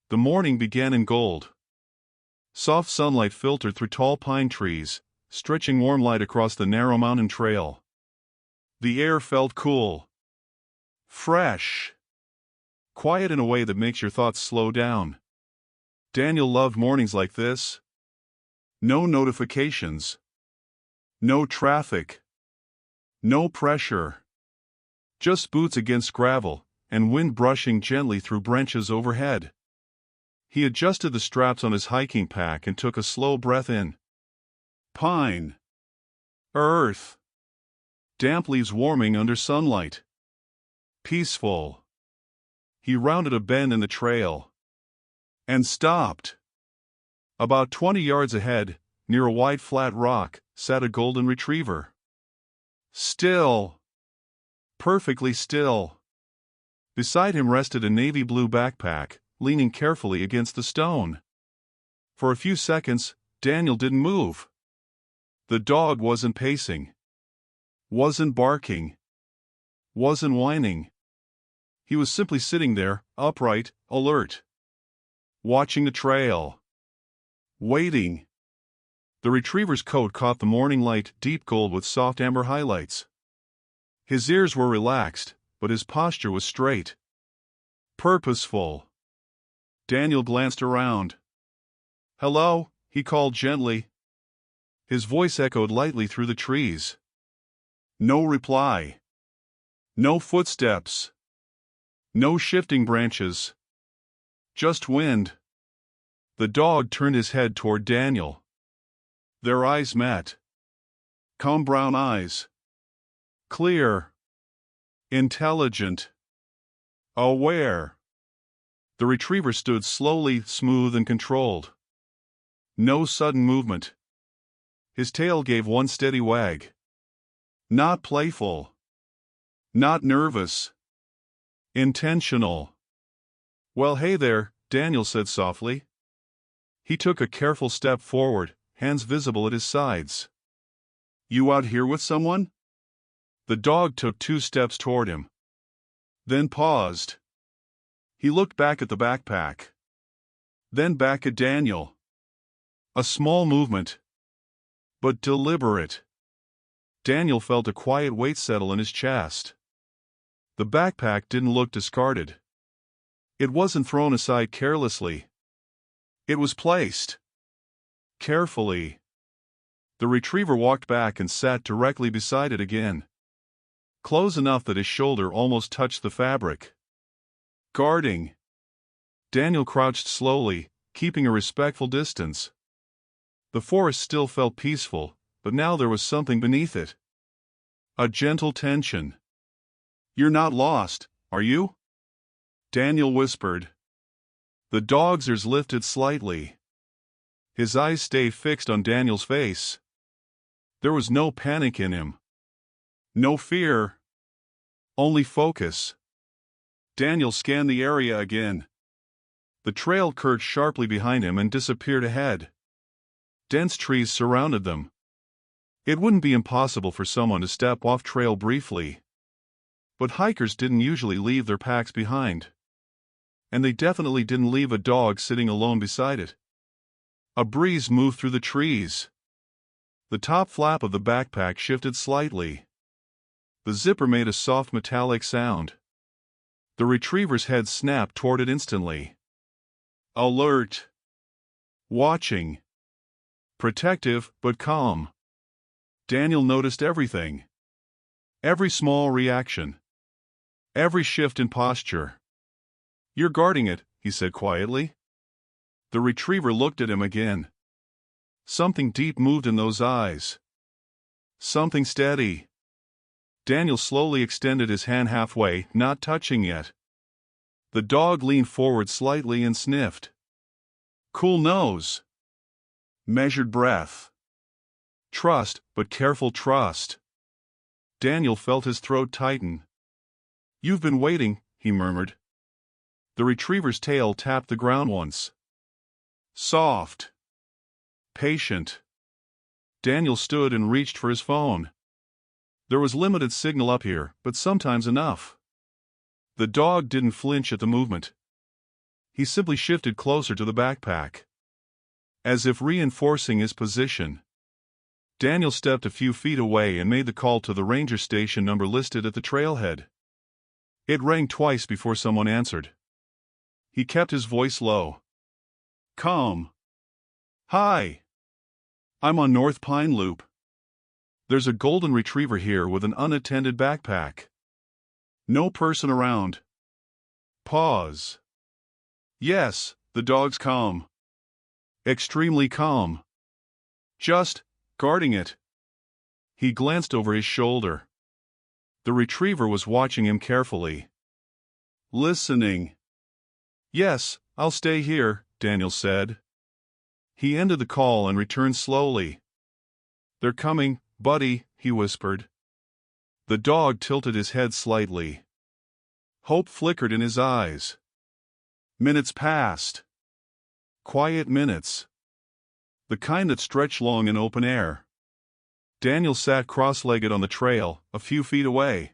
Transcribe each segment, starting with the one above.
The morning began in gold. Soft sunlight filtered through tall pine trees, stretching warm light across the narrow mountain trail. The air felt cool, fresh, quiet in a way that makes your thoughts slow down. Daniel loved mornings like this. No notifications. No traffic. No pressure. Just boots against gravel, and wind brushing gently through branches overhead. He adjusted the straps on his hiking pack and took a slow breath in. Pine. Earth. Damp leaves warming under sunlight. Peaceful. He rounded a bend in the trail. And stopped. About 20 yards ahead, near a wide flat rock, sat a golden retriever. Still. Perfectly still. Beside him rested a navy blue backpack, leaning carefully against the stone. For a few seconds, Daniel didn't move. The dog wasn't pacing. Wasn't barking. Wasn't whining. He was simply sitting there, upright, alert. Watching the trail. Waiting. The retriever's coat caught the morning light, deep gold with soft amber highlights. His ears were relaxed, but his posture was straight. Purposeful. Daniel glanced around. "Hello," he called gently. His voice echoed lightly through the trees. No reply. No footsteps. No shifting branches. Just wind. The dog turned his head toward Daniel. Their eyes met. Calm brown eyes. Clear. Intelligent. Aware. The retriever stood slowly, smooth and controlled. No sudden movement. His tail gave one steady wag. Not playful. Not nervous. Intentional. "Well, hey there," Daniel said softly. He took a careful step forward, hands visible at his sides. "You out here with someone?" The dog took 2 steps toward him. Then paused. He looked back at the backpack. Then back at Daniel. A small movement. But deliberate. Daniel felt a quiet weight settle in his chest. The backpack didn't look discarded. It wasn't thrown aside carelessly. It was placed. Carefully. The retriever walked back and sat directly beside it again. Close enough that his shoulder almost touched the fabric. Guarding. Daniel crouched slowly, keeping a respectful distance. The forest still felt peaceful, but now there was something beneath it. A gentle tension. "You're not lost, are you?" Daniel whispered. The dog's ears lifted slightly. His eyes stayed fixed on Daniel's face. There was no panic in him. No fear. Only focus. Daniel scanned the area again. The trail curved sharply behind him and disappeared ahead. Dense trees surrounded them. It wouldn't be impossible for someone to step off trail briefly. But hikers didn't usually leave their packs behind. And they definitely didn't leave a dog sitting alone beside it. A breeze moved through the trees. The top flap of the backpack shifted slightly. The zipper made a soft metallic sound. The retriever's head snapped toward it instantly. Alert. Watching. Protective, but calm. Daniel noticed everything. Every small reaction. Every shift in posture. "You're guarding it," he said quietly. The retriever looked at him again. Something deep moved in those eyes. Something steady. Daniel slowly extended his hand halfway, not touching yet. The dog leaned forward slightly and sniffed. Cool nose. Measured breath. Trust, but careful trust. Daniel felt his throat tighten. "You've been waiting," he murmured. The retriever's tail tapped the ground once. Soft. Patient. Daniel stood and reached for his phone. There was limited signal up here, but sometimes enough. The dog didn't flinch at the movement. He simply shifted closer to the backpack, as if reinforcing his position. Daniel stepped a few feet away and made the call to the ranger station number listed at the trailhead. It rang twice before someone answered. He kept his voice low. Calm. Hi. I'm on North Pine Loop. There's a golden retriever here with an unattended backpack. No person around. Pause. Yes, the dog's calm. Extremely calm. Just guarding it. He glanced over his shoulder. The retriever was watching him carefully. Listening. Yes, I'll stay here, Daniel said. He ended the call and returned slowly. They're coming, buddy, he whispered. The dog tilted his head slightly. Hope flickered in his eyes. Minutes passed. Quiet minutes. The kind that stretch long in open air. Daniel sat cross-legged on the trail, a few feet away.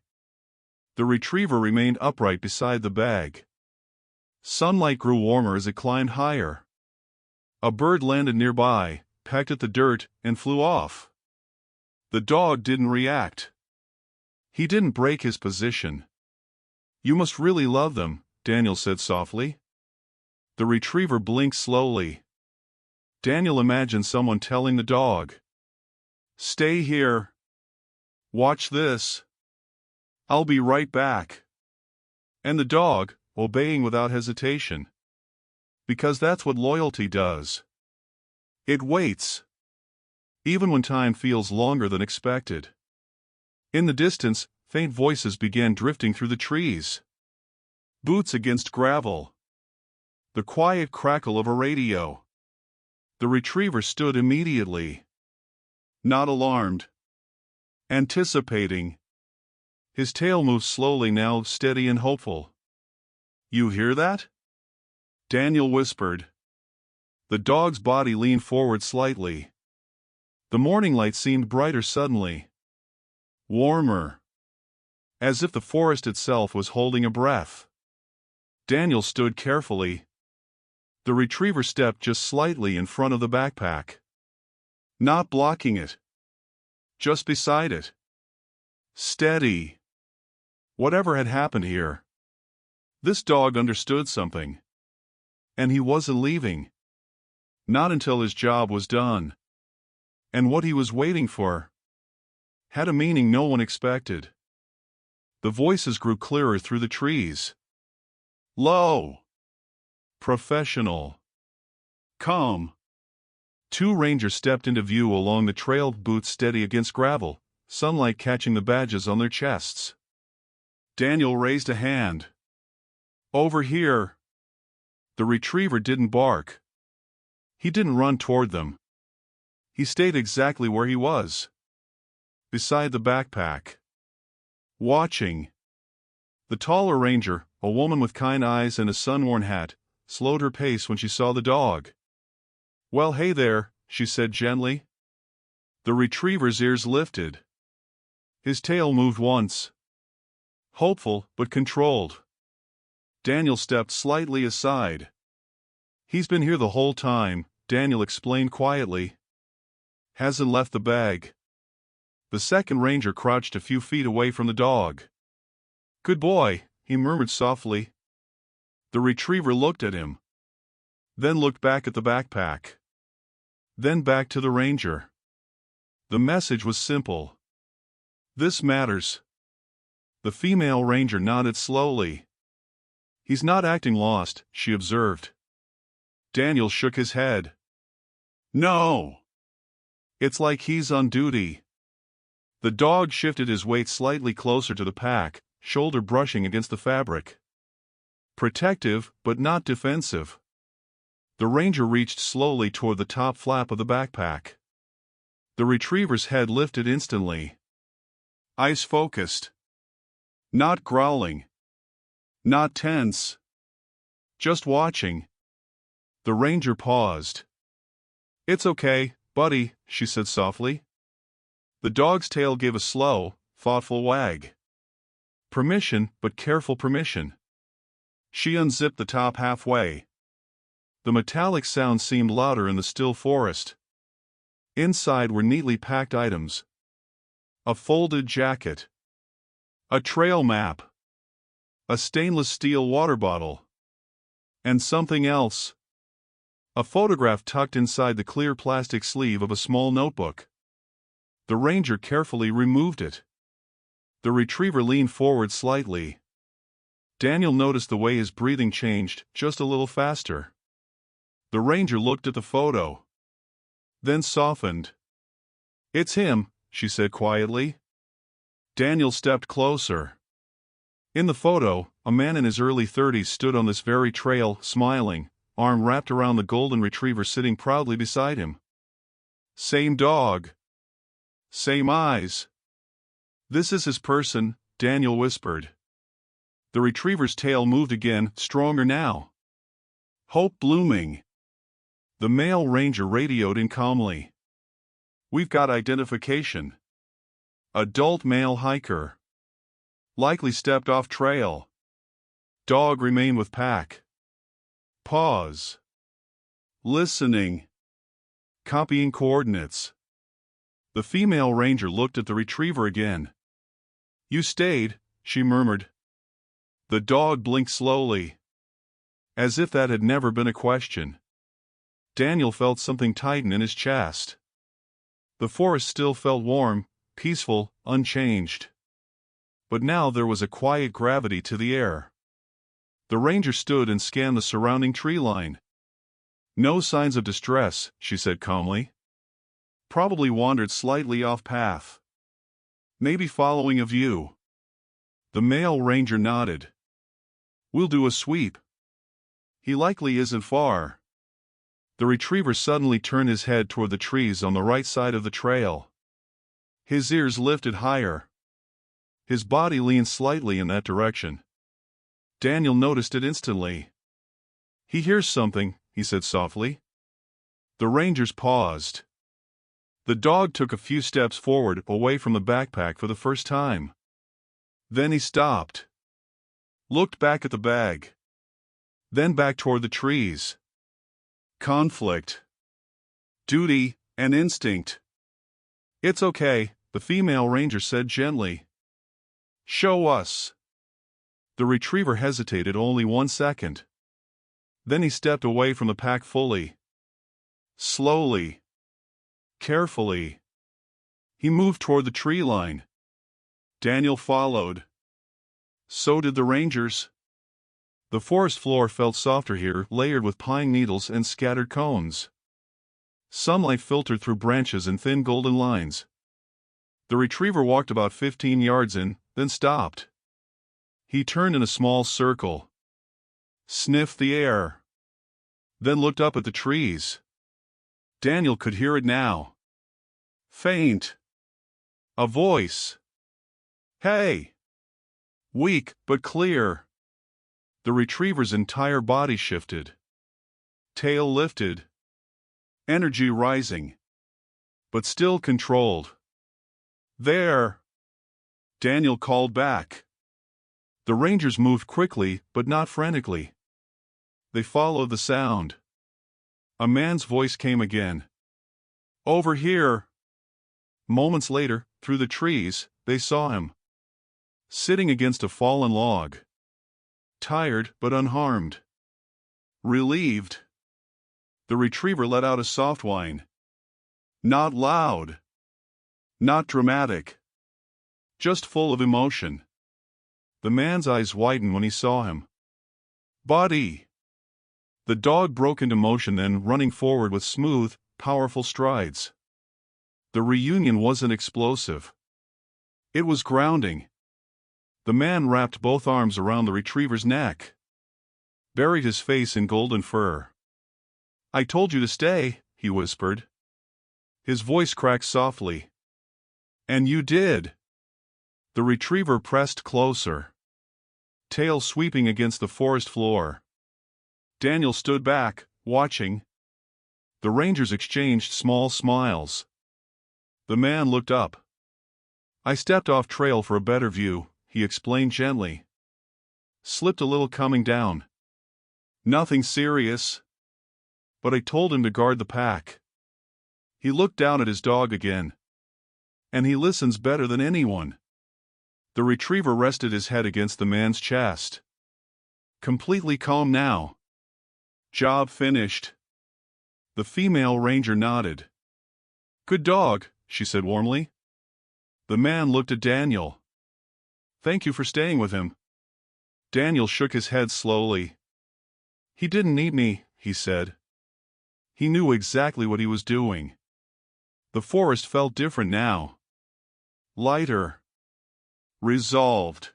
The retriever remained upright beside the bag. Sunlight grew warmer as it climbed higher. A bird landed nearby, pecked at the dirt, and flew off. The dog didn't react. He didn't break his position. You must really love them, Daniel said softly. The retriever blinked slowly. Daniel imagined someone telling the dog, Stay here. Watch this. I'll be right back. And the dog, obeying without hesitation. Because that's what loyalty does. It waits. Even when time feels longer than expected. In the distance, faint voices began drifting through the trees. Boots against gravel. The quiet crackle of a radio. The retriever stood immediately. Not alarmed. Anticipating. His tail moved slowly now, steady and hopeful. You hear that? Daniel whispered. The dog's body leaned forward slightly. The morning light seemed brighter suddenly. Warmer. As if the forest itself was holding a breath. Daniel stood carefully. The retriever stepped just slightly in front of the backpack. Not blocking it. Just beside it. Steady. Whatever had happened here. This dog understood something. And he wasn't leaving. Not until his job was done. And what he was waiting for had a meaning no one expected. The voices grew clearer through the trees. Low. Professional. Calm. Two rangers stepped into view along the trail, boots steady against gravel, sunlight catching the badges on their chests. Daniel raised a hand. Over here. The retriever didn't bark. He didn't run toward them. He stayed exactly where he was. Beside the backpack. Watching. The taller ranger, a woman with kind eyes and a sun-worn hat, slowed her pace when she saw the dog. Well, hey there, she said gently. The retriever's ears lifted. His tail moved once. Hopeful, but controlled. Daniel stepped slightly aside. He's been here the whole time, Daniel explained quietly. Hasn't left the bag. The second ranger crouched a few feet away from the dog. Good boy, he murmured softly. The retriever looked at him. Then looked back at the backpack. Then back to the ranger. The message was simple. This matters. The female ranger nodded slowly. He's not acting lost, she observed. Daniel shook his head. No. It's like he's on duty. The dog shifted his weight slightly closer to the pack, shoulder brushing against the fabric. Protective, but not defensive. The ranger reached slowly toward the top flap of the backpack. The retriever's head lifted instantly. Eyes focused. Not growling. Not tense. Just watching. The ranger paused. It's okay, buddy, she said softly. The dog's tail gave a slow, thoughtful wag. Permission, but careful permission. She unzipped the top halfway, The metallic sound seemed louder in the still forest. Inside were neatly packed items. A folded jacket. A trail map. A stainless steel water bottle. And something else. A photograph tucked inside the clear plastic sleeve of a small notebook. The ranger carefully removed it. The retriever leaned forward slightly. Daniel noticed the way his breathing changed, just a little faster. The ranger looked at the photo. Then softened. "It's him," she said quietly. Daniel stepped closer. In the photo, a man in his early 30s stood on this very trail, smiling, arm wrapped around the golden retriever sitting proudly beside him. Same dog. Same eyes. "This is his person," Daniel whispered. The retriever's tail moved again, stronger now. Hope blooming. The male ranger radioed in calmly. "We've got identification. Adult male hiker. Likely stepped off trail. Dog remained with pack." Pause. Listening. Copying coordinates. The female ranger looked at the retriever again. "You stayed," she murmured. The dog blinked slowly. As if that had never been a question. Daniel felt something tighten in his chest. The forest still felt warm, peaceful, unchanged. But now there was a quiet gravity to the air. The ranger stood and scanned the surrounding tree line. "No signs of distress," she said calmly. "Probably wandered slightly off path. Maybe following a view." The male ranger nodded. "We'll do a sweep. He likely isn't far." The retriever suddenly turned his head toward the trees on the right side of the trail. His ears lifted higher. His body leaned slightly in that direction. Daniel noticed it instantly. "He hears something," he said softly. The rangers paused. The dog took a few steps forward, away from the backpack for the first time. Then he stopped. Looked back at the bag. Then back toward the trees. Conflict. Duty and instinct. "It's okay," the female ranger said gently. "Show us." The retriever hesitated only 1 second. Then he stepped away from the pack fully. Slowly. Carefully. He moved toward the tree line. Daniel followed. So did the rangers. The forest floor felt softer here, layered with pine needles and scattered cones. Sunlight filtered through branches in thin golden lines. The retriever walked about 15 yards in, then stopped. He turned in a small circle. Sniffed the air. Then looked up at the trees. Daniel could hear it now. Faint. A voice. "Hey!" Weak, but clear. The retriever's entire body shifted. Tail lifted. Energy rising. But still controlled. "There!" Daniel called back. The rangers moved quickly, but not frantically. They followed the sound. A man's voice came again. "Over here!" Moments later, through the trees, they saw him. Sitting against a fallen log. Tired, but unharmed. Relieved. The retriever let out a soft whine. Not loud. Not dramatic. Just full of emotion. The man's eyes widened when he saw him. "Buddy!" The dog broke into motion then, running forward with smooth, powerful strides. The reunion wasn't explosive. It was grounding. The man wrapped both arms around the retriever's neck. Buried his face in golden fur. "I told you to stay," he whispered. His voice cracked softly. "And you did." The retriever pressed closer. Tail sweeping against the forest floor. Daniel stood back, watching. The rangers exchanged small smiles. The man looked up. "I stepped off trail for a better view," he explained gently. "Slipped a little coming down. Nothing serious." But I told him to guard the pack. He looked down at his dog again. And he listens better than anyone. The retriever rested his head against the man's chest. Completely calm now. Job finished. The female ranger nodded. Good dog, she said warmly. The man looked at Daniel. Thank you for staying with him. Daniel shook his head slowly. He didn't need me, he said. He knew exactly what he was doing. The forest felt different now. Lighter. Resolved.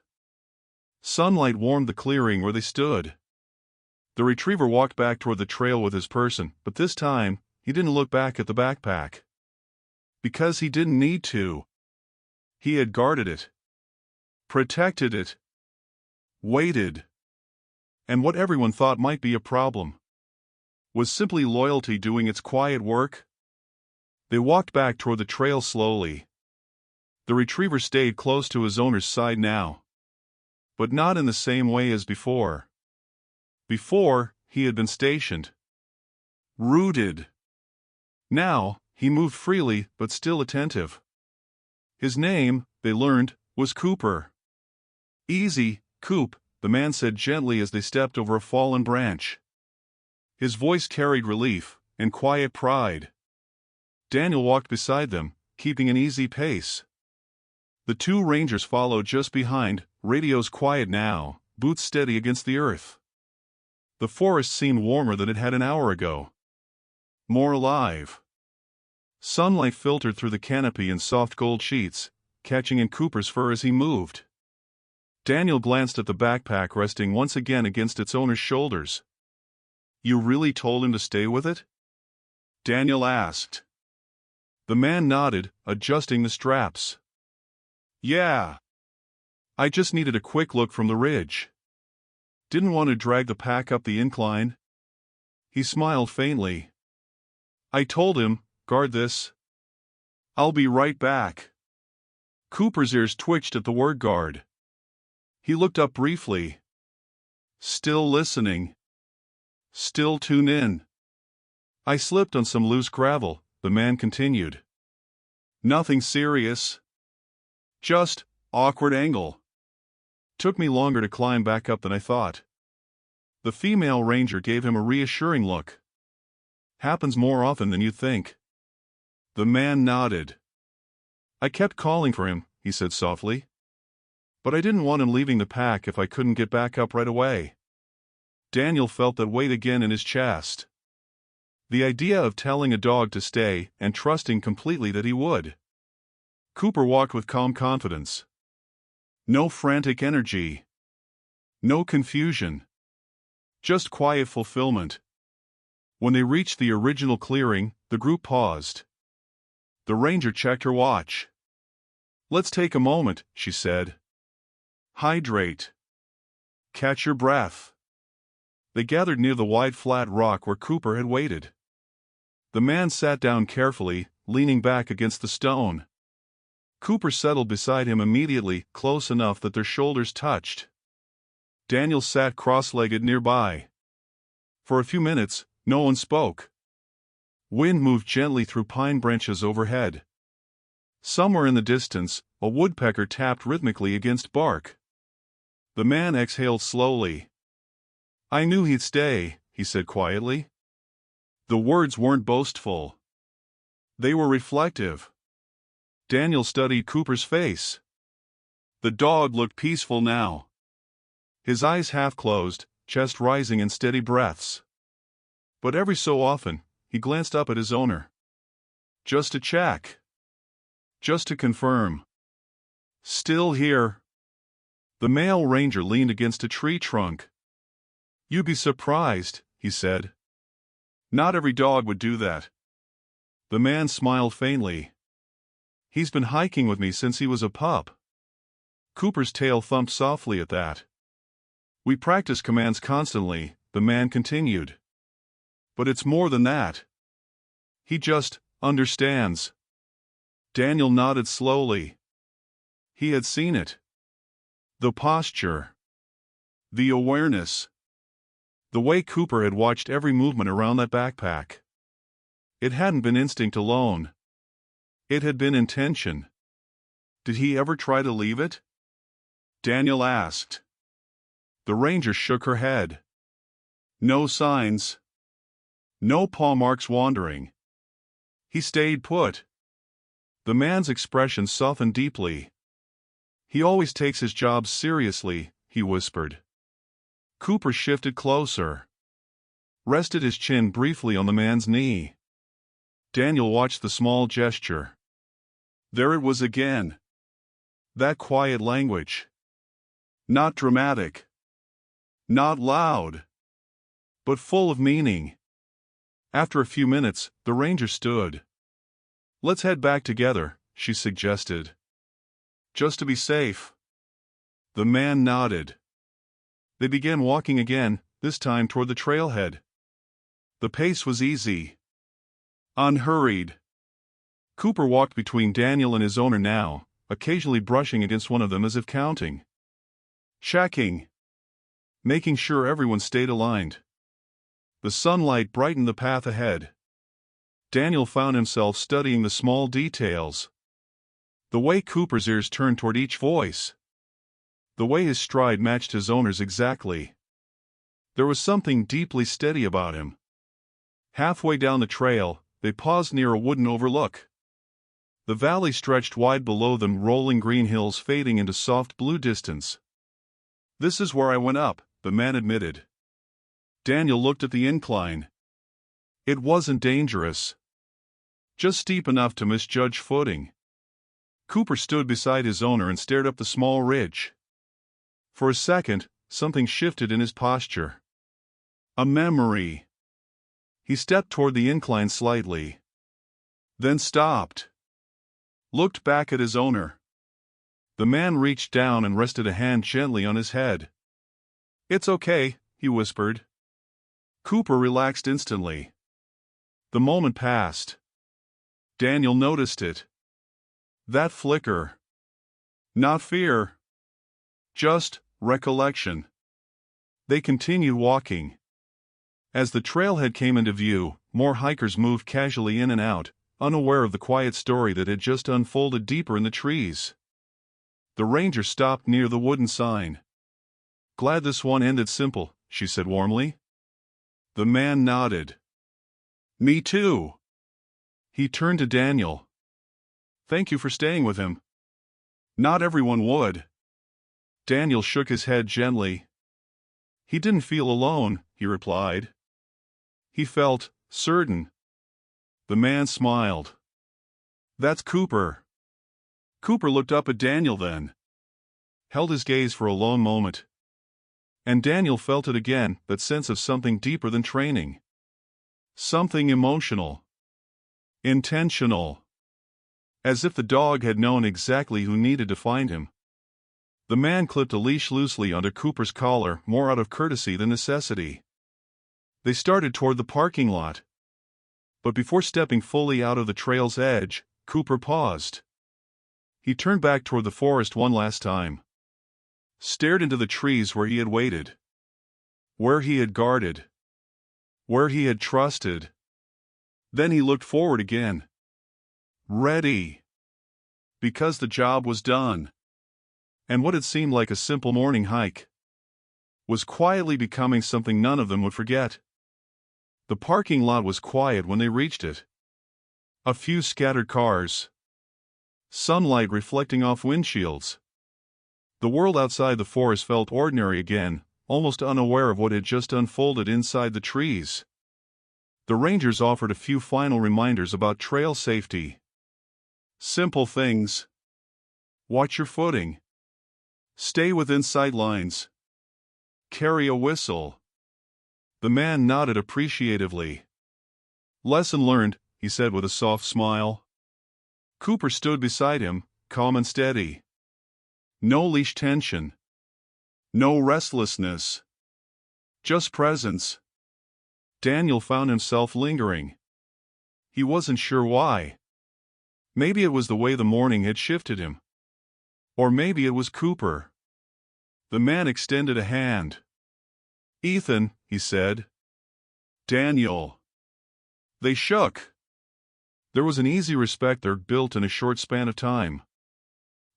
Sunlight warmed the clearing where they stood. The retriever walked back toward the trail with his person, but this time, he didn't look back at the backpack. Because he didn't need to. He had guarded it. Protected it. Waited. And what everyone thought might be a problem. Was simply loyalty doing its quiet work? They walked back toward the trail slowly. The retriever stayed close to his owner's side now. But not in the same way as before. Before, he had been stationed. Rooted. Now, he moved freely but still attentive. His name, they learned, was Cooper. Easy, Coop, the man said gently as they stepped over a fallen branch. His voice carried relief and quiet pride. Daniel walked beside them, keeping an easy pace. The two rangers followed just behind, radios quiet now, boots steady against the earth. The forest seemed warmer than it had an hour ago. More alive. Sunlight filtered through the canopy in soft gold sheets, catching in Cooper's fur as he moved. Daniel glanced at the backpack resting once again against its owner's shoulders. You really told him to stay with it? Daniel asked. The man nodded, adjusting the straps. Yeah. I just needed a quick look from the ridge. Didn't want to drag the pack up the incline. He smiled faintly. I told him, guard this. I'll be right back. Cooper's ears twitched at the word guard. He looked up briefly. Still listening. Still tune in. I slipped on some loose gravel, the man continued. Nothing serious. Just, awkward angle. Took me longer to climb back up than I thought. The female ranger gave him a reassuring look. Happens more often than you think. The man nodded. I kept calling for him, he said softly. But I didn't want him leaving the pack if I couldn't get back up right away. Daniel felt that weight again in his chest. The idea of telling a dog to stay and trusting completely that he would. Cooper walked with calm confidence. No frantic energy. No confusion. Just quiet fulfillment. When they reached the original clearing, the group paused. The ranger checked her watch. Let's take a moment, she said. Hydrate. Catch your breath. They gathered near the wide flat rock where Cooper had waited. The man sat down carefully, leaning back against the stone. Cooper settled beside him immediately, close enough that their shoulders touched. Daniel sat cross-legged nearby. For a few minutes, no one spoke. Wind moved gently through pine branches overhead. Somewhere in the distance, a woodpecker tapped rhythmically against bark. The man exhaled slowly. I knew he'd stay, he said quietly. The words weren't boastful. They were reflective. Daniel studied Cooper's face. The dog looked peaceful now. His eyes half closed, chest rising in steady breaths. But every so often, he glanced up at his owner. Just to check. Just to confirm. Still here. The male ranger leaned against a tree trunk. You'd be surprised, he said. Not every dog would do that. The man smiled faintly. He's been hiking with me since he was a pup. Cooper's tail thumped softly at that. We practice commands constantly, the man continued. But it's more than that. He just understands. Daniel nodded slowly. He had seen it. The posture. The awareness. The way Cooper had watched every movement around that backpack. It hadn't been instinct alone. It had been intention. Did he ever try to leave it? Daniel asked. The ranger shook her head. No signs. No paw marks wandering. He stayed put. The man's expression softened deeply. He always takes his job seriously, he whispered. Cooper shifted closer. Rested his chin briefly on the man's knee. Daniel watched the small gesture. There it was again. That quiet language. Not dramatic. Not loud. But full of meaning. After a few minutes, the ranger stood. Let's head back together, she suggested. Just to be safe. The man nodded. They began walking again, this time toward the trailhead. The pace was easy. Unhurried. Cooper walked between Daniel and his owner now, occasionally brushing against one of them as if counting. Checking. Making sure everyone stayed aligned. The sunlight brightened the path ahead. Daniel found himself studying the small details. The way Cooper's ears turned toward each voice. The way his stride matched his owner's exactly. There was something deeply steady about him. Halfway down the trail, they paused near a wooden overlook. The valley stretched wide below them, rolling green hills fading into soft blue distance. This is where I went up, the man admitted. Daniel looked at the incline. It wasn't dangerous. Just steep enough to misjudge footing. Cooper stood beside his owner and stared up the small ridge. For a second, something shifted in his posture. A memory. He stepped toward the incline slightly. Then stopped. Looked back at his owner. The man reached down and rested a hand gently on his head. It's okay, he whispered. Cooper relaxed instantly. The moment passed. Daniel noticed it. That flicker. Not fear. Just recollection. They continued walking. As the trailhead came into view, more hikers moved casually in and out, unaware of the quiet story that had just unfolded deeper in the trees. The ranger stopped near the wooden sign. Glad this one ended simple, she said warmly. The man nodded. Me too. He turned to Daniel. Thank you for staying with him. Not everyone would. Daniel shook his head gently. He didn't feel alone, he replied. He felt certain. The man smiled. That's Cooper. Cooper looked up at Daniel then. Held his gaze for a long moment. And Daniel felt it again, that sense of something deeper than training. Something emotional. Intentional. As if the dog had known exactly who needed to find him. The man clipped a leash loosely under Cooper's collar, more out of courtesy than necessity. They started toward the parking lot. But before stepping fully out of the trail's edge, Cooper paused. He turned back toward the forest one last time. Stared into the trees where he had waited. Where he had guarded. Where he had trusted. Then he looked forward again. Ready. Because the job was done. And what had seemed like a simple morning hike was quietly becoming something none of them would forget. The parking lot was quiet when they reached it. A few scattered cars. Sunlight reflecting off windshields. The world outside the forest felt ordinary again, almost unaware of what had just unfolded inside the trees. The rangers offered a few final reminders about trail safety. Simple things. Watch your footing. Stay within sight lines. Carry a whistle. The man nodded appreciatively. Lesson learned, he said with a soft smile. Cooper stood beside him, calm and steady. No leash tension. No restlessness. Just presence. Daniel found himself lingering. He wasn't sure why. Maybe it was the way the morning had shifted him. Or maybe it was Cooper. The man extended a hand. Ethan, he said. Daniel. They shook. There was an easy respect there built in a short span of time.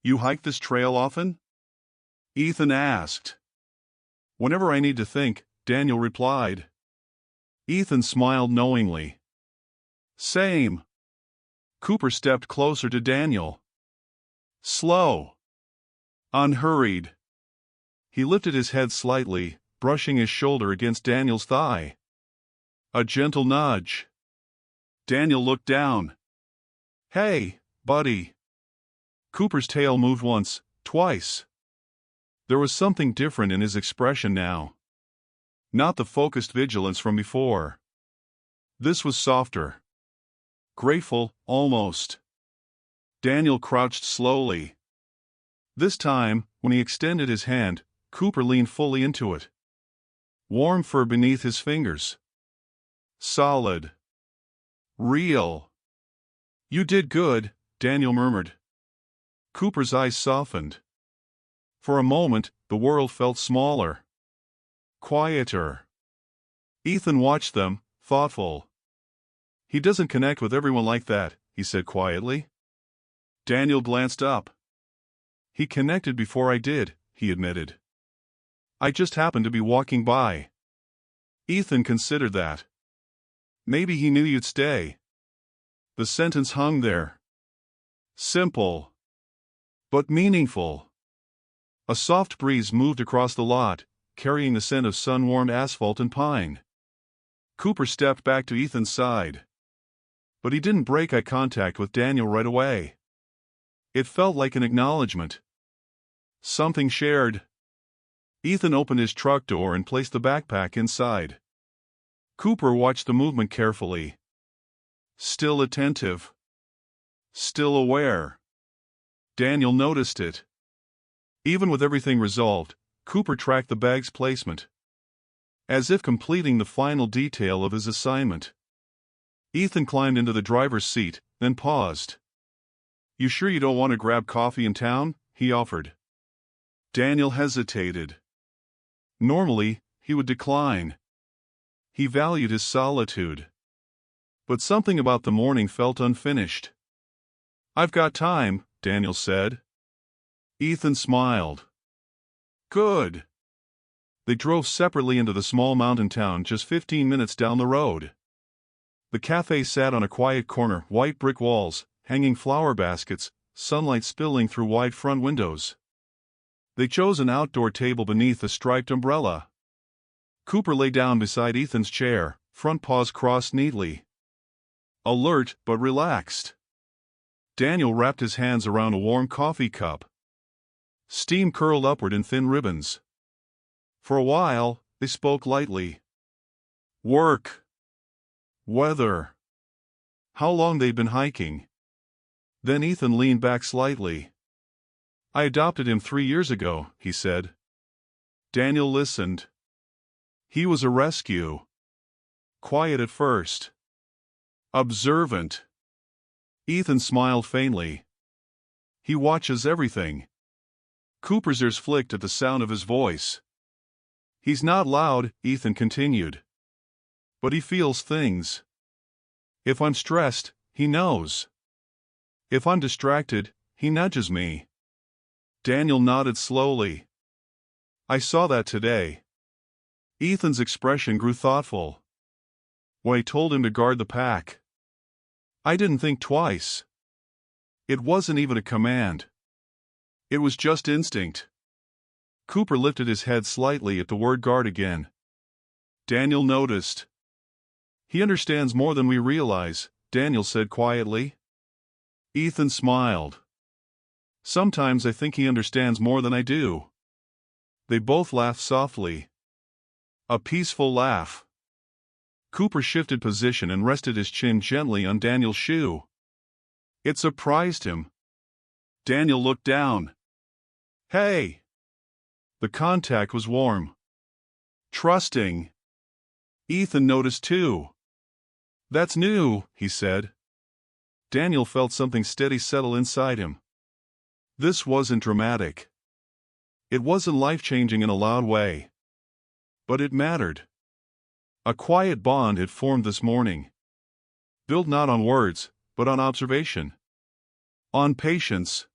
You hike this trail often? Ethan asked. Whenever I need to think, Daniel replied. Ethan smiled knowingly. Same. Cooper stepped closer to Daniel. Slow. Unhurried. He lifted his head slightly, brushing his shoulder against Daniel's thigh. A gentle nudge. Daniel looked down. Hey, buddy. Cooper's tail moved once, twice. There was something different in his expression now. Not the focused vigilance from before. This was softer. Grateful, almost. Daniel crouched slowly. This time, when he extended his hand, Cooper leaned fully into it. Warm fur beneath his fingers. Solid. Real. You did good, Daniel murmured. Cooper's eyes softened. For a moment, the world felt smaller. Quieter. Ethan watched them, thoughtful. He doesn't connect with everyone like that, he said quietly. Daniel glanced up. He connected before I did, he admitted. I just happened to be walking by. Ethan considered that. Maybe he knew you'd stay. The sentence hung there. Simple. But meaningful. A soft breeze moved across the lot, carrying the scent of sun-warmed asphalt and pine. Cooper stepped back to Ethan's side. But he didn't break eye contact with Daniel right away. It felt like an acknowledgement. Something shared. Ethan opened his truck door and placed the backpack inside. Cooper watched the movement carefully. Still attentive. Still aware. Daniel noticed it. Even with everything resolved, Cooper tracked the bag's placement. As if completing the final detail of his assignment. Ethan climbed into the driver's seat, then paused. You sure you don't want to grab coffee in town? He offered. Daniel hesitated. Normally, he would decline. He valued his solitude. But something about the morning felt unfinished. I've got time, Daniel said. Ethan smiled. Good. They drove separately into the small mountain town just 15 minutes down the road. The cafe sat on a quiet corner, white brick walls, hanging flower baskets, sunlight spilling through wide front windows. They chose an outdoor table beneath a striped umbrella. Cooper lay down beside Ethan's chair, front paws crossed neatly. Alert but relaxed. Daniel wrapped his hands around a warm coffee cup. Steam curled upward in thin ribbons. For a while, they spoke lightly. Work. Weather. How long they'd been hiking. Then Ethan leaned back slightly. I adopted him 3 years ago, he said. Daniel listened. He was a rescue. Quiet at first. Observant. Ethan smiled faintly. He watches everything. Cooper's ears flicked at the sound of his voice. He's not loud, Ethan continued. But he feels things. If I'm stressed, he knows. If I'm distracted, he nudges me. Daniel nodded slowly. I saw that today. Ethan's expression grew thoughtful. When I told him to guard the pack, I didn't think twice. It wasn't even a command. It was just instinct. Cooper lifted his head slightly at the word guard again. Daniel noticed. He understands more than we realize, Daniel said quietly. Ethan smiled. Sometimes I think he understands more than I do. They both laughed softly. A peaceful laugh. Cooper shifted position and rested his chin gently on Daniel's shoe. It surprised him. Daniel looked down. Hey! The contact was warm. Trusting. Ethan noticed too. That's new, he said. Daniel felt something steady settle inside him. This wasn't dramatic. It wasn't life-changing in a loud way. But it mattered. A quiet bond had formed this morning, built not on words, but on observation, on patience,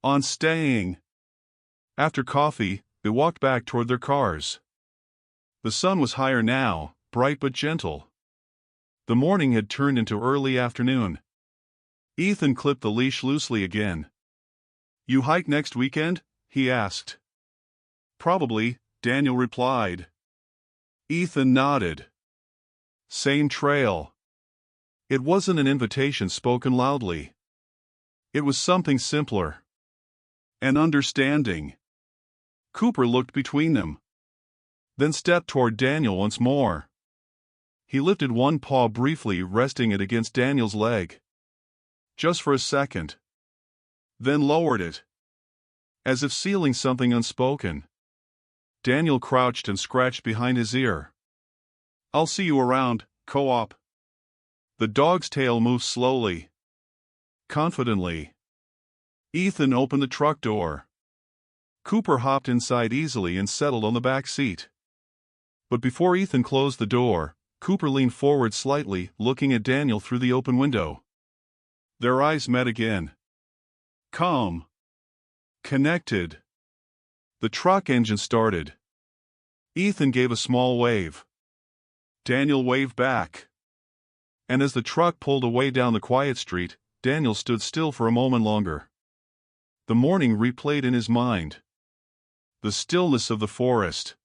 on staying. After coffee, they walked back toward their cars. The sun was higher now, bright but gentle. The morning had turned into early afternoon. Ethan clipped the leash loosely again. "You hike next weekend?" he asked. "Probably," Daniel replied. Ethan nodded. Same trail. It wasn't an invitation spoken loudly. It was something simpler. An understanding. Cooper looked between them, then stepped toward Daniel once more. He lifted one paw briefly, resting it against Daniel's leg. Just for a second. Then lowered it, as if sealing something unspoken. Daniel crouched and scratched behind his ear. "I'll see you around, Co-op." The dog's tail moved slowly, confidently. Ethan opened the truck door. Cooper hopped inside easily and settled on the back seat. But before Ethan closed the door, Cooper leaned forward slightly, looking at Daniel through the open window. Their eyes met again. Calm. Connected. The truck engine started. Ethan gave a small wave. Daniel waved back. And as the truck pulled away down the quiet street, Daniel stood still for a moment longer. The morning replayed in his mind. The stillness of the forest.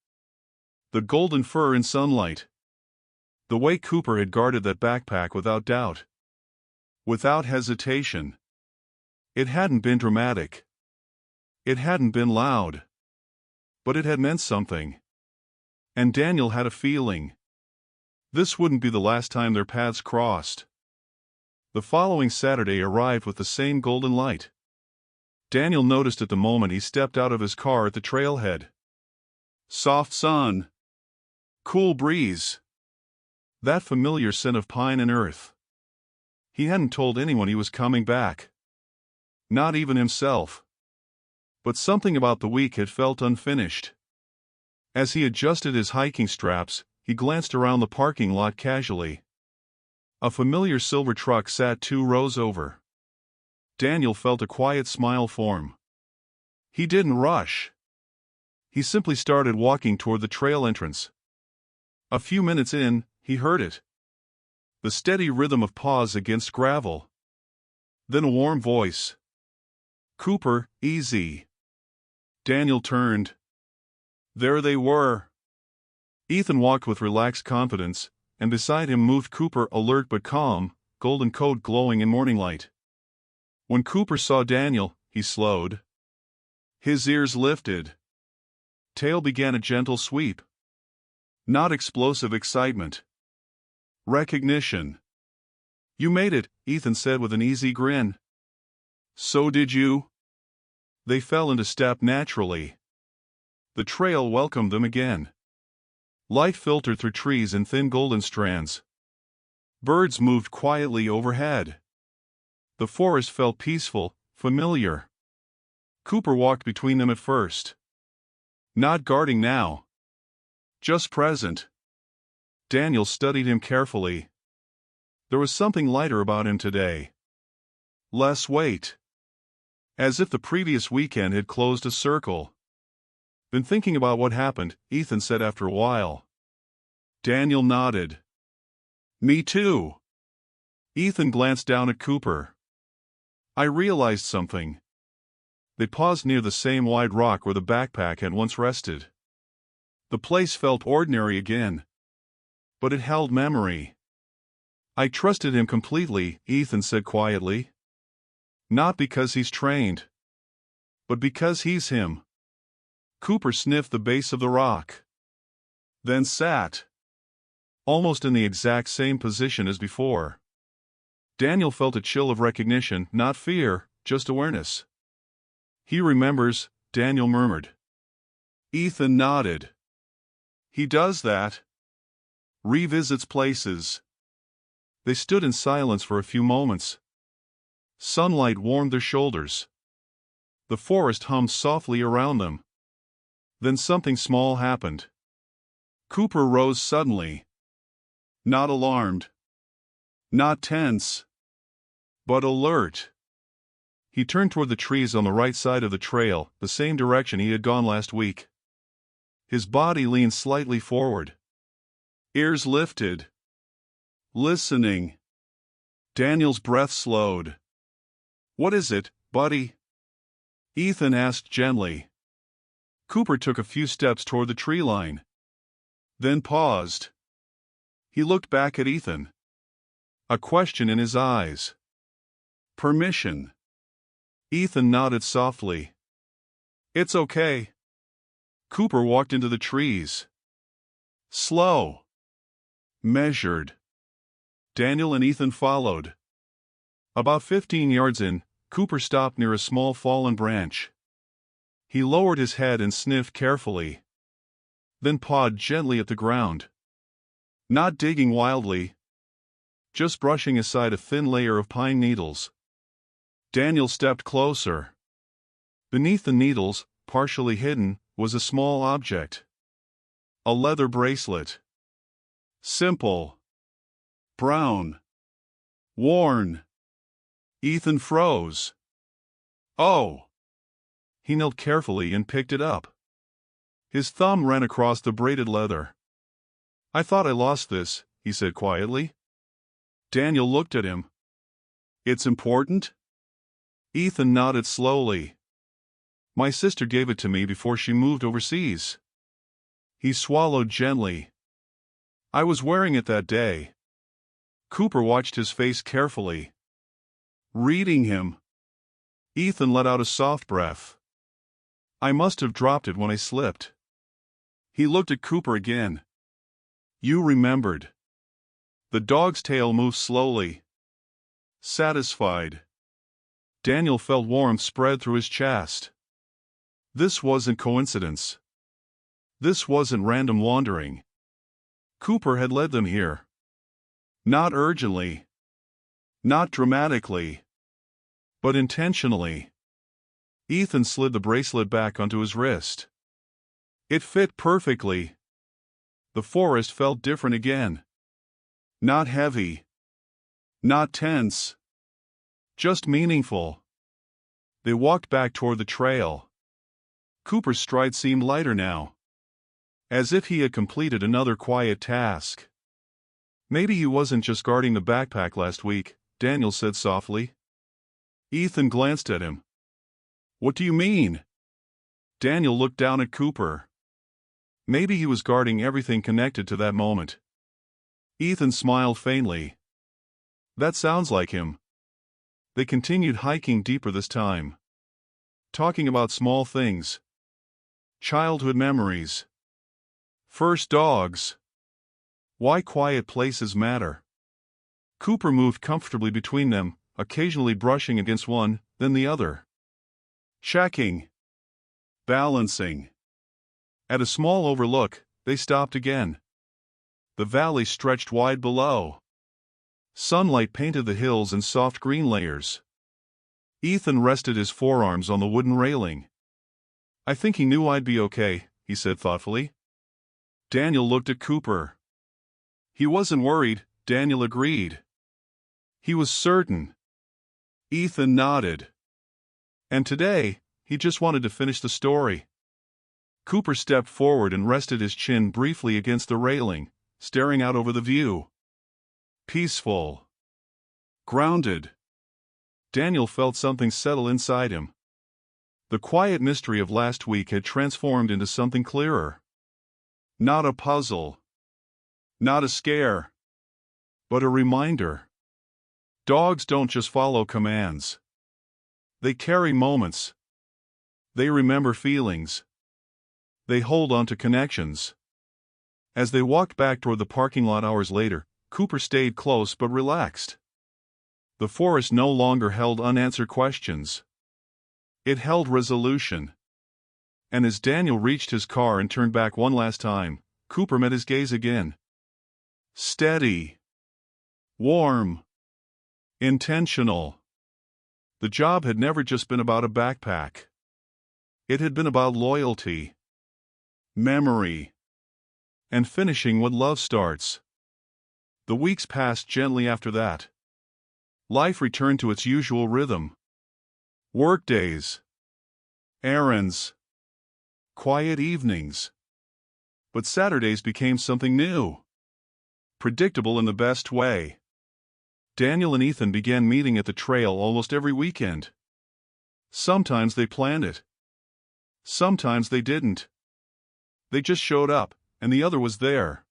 The golden fur in sunlight. The way Cooper had guarded that backpack without doubt. Without hesitation. It hadn't been dramatic. It hadn't been loud. But it had meant something. And Daniel had a feeling. This wouldn't be the last time their paths crossed. The following Saturday arrived with the same golden light. Daniel noticed it the moment he stepped out of his car at the trailhead. Soft sun. Cool breeze. That familiar scent of pine and earth. He hadn't told anyone he was coming back. Not even himself. But something about the week had felt unfinished. As he adjusted his hiking straps, he glanced around the parking lot casually. A familiar silver truck sat 2 rows over. Daniel felt a quiet smile form. He didn't rush. He simply started walking toward the trail entrance. A few minutes in, he heard it. The steady rhythm of paws against gravel. Then a warm voice. "Cooper, easy." Daniel turned. There they were. Ethan walked with relaxed confidence, and beside him moved Cooper, alert but calm, golden coat glowing in morning light. When Cooper saw Daniel, he slowed. His ears lifted. Tail began a gentle sweep. Not explosive excitement. Recognition. "You made it," Ethan said with an easy grin. "So did you." They fell into step naturally. The trail welcomed them again. Light filtered through trees in thin golden strands. Birds moved quietly overhead. The forest felt peaceful, familiar. Cooper walked between them at first. Not guarding now. Just present. Daniel studied him carefully. There was something lighter about him today. Less weight. As if the previous weekend had closed a circle. "Been thinking about what happened," Ethan said after a while. Daniel nodded. "Me too." Ethan glanced down at Cooper. "I realized something." They paused near the same wide rock where the backpack had once rested. The place felt ordinary again. But it held memory. "I trusted him completely," Ethan said quietly. "Not because he's trained. But because he's him." Cooper sniffed the base of the rock. Then sat. Almost in the exact same position as before. Daniel felt a chill of recognition, not fear, just awareness. "He remembers," Daniel murmured. Ethan nodded. "He does that. Revisits places." They stood in silence for a few moments. Sunlight warmed their shoulders. The forest hummed softly around them. Then something small happened. Cooper rose suddenly. Not alarmed. Not tense. But alert. He turned toward the trees on the right side of the trail, the same direction he had gone last week. His body leaned slightly forward. Ears lifted. Listening. Daniel's breath slowed. "What is it, buddy?" Ethan asked gently. Cooper took a few steps toward the tree line. Then paused. He looked back at Ethan. A question in his eyes. Permission. Ethan nodded softly. "It's okay." Cooper walked into the trees. Slow. Measured. Daniel and Ethan followed. About 15 yards in, Cooper stopped near a small fallen branch. He lowered his head and sniffed carefully. Then pawed gently at the ground. Not digging wildly. Just brushing aside a thin layer of pine needles. Daniel stepped closer. Beneath the needles, partially hidden, was a small object. A leather bracelet. Simple. Brown. Worn. Ethan froze. "Oh!" He knelt carefully and picked it up. His thumb ran across the braided leather. "I thought I lost this," he said quietly. Daniel looked at him. "It's important?" Ethan nodded slowly. "My sister gave it to me before she moved overseas." He swallowed gently. "I was wearing it that day." Cooper watched his face carefully. Reading him. Ethan let out a soft breath. "I must have dropped it when I slipped." He looked at Cooper again. "You remembered." The dog's tail moved slowly. Satisfied. Daniel felt warmth spread through his chest. This wasn't coincidence. This wasn't random wandering. Cooper had led them here. Not urgently. Not dramatically. But intentionally. Ethan slid the bracelet back onto his wrist. It fit perfectly. The forest felt different again. Not heavy. Not tense. Just meaningful. They walked back toward the trail. Cooper's stride seemed lighter now. As if he had completed another quiet task. "Maybe he wasn't just guarding the backpack last week," Daniel said softly. Ethan glanced at him. "What do you mean?" Daniel looked down at Cooper. Maybe he was guarding everything connected to that moment. Ethan smiled faintly. "That sounds like him." They continued hiking deeper this time. Talking about small things. Childhood memories. First dogs. Why quiet places matter. Cooper moved comfortably between them, occasionally brushing against one, then the other. Checking. Balancing. At a small overlook, they stopped again. The valley stretched wide below. Sunlight painted the hills in soft green layers. Ethan rested his forearms on the wooden railing. "I think he knew I'd be okay," he said thoughtfully. Daniel looked at Cooper. He wasn't worried, Daniel agreed. He was certain. Ethan nodded. And today, he just wanted to finish the story. Cooper stepped forward and rested his chin briefly against the railing, staring out over the view. Peaceful. Grounded. Daniel felt something settle inside him. The quiet mystery of last week had transformed into something clearer. Not a puzzle. Not a scare. But a reminder. Dogs don't just follow commands. They carry moments. They remember feelings. They hold on to connections. As they walked back toward the parking lot hours later, Cooper stayed close but relaxed. The forest no longer held unanswered questions. It held resolution. And as Daniel reached his car and turned back one last time, Cooper met his gaze again. Steady. Warm. Intentional. The job had never just been about a backpack. It had been about loyalty. Memory. and finishing what love starts. The weeks passed gently after that. Life returned to its usual rhythm. Workdays, errands, quiet evenings. But Saturdays became something new. Predictable in the best way. Daniel and Ethan began meeting at the trail almost every weekend. Sometimes they planned it. Sometimes they didn't. They just showed up, and the other was there.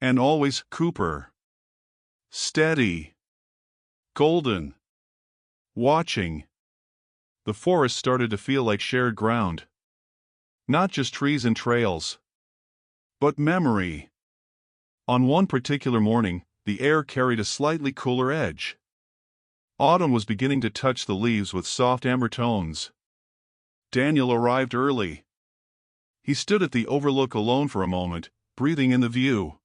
And always Cooper. Steady. Golden. Watching. The forest started to feel like shared ground. Not just trees and trails, but memory. On one particular morning, the air carried a slightly cooler edge. Autumn was beginning to touch the leaves with soft amber tones. Daniel arrived early. He stood at the overlook alone for a moment, breathing in the view.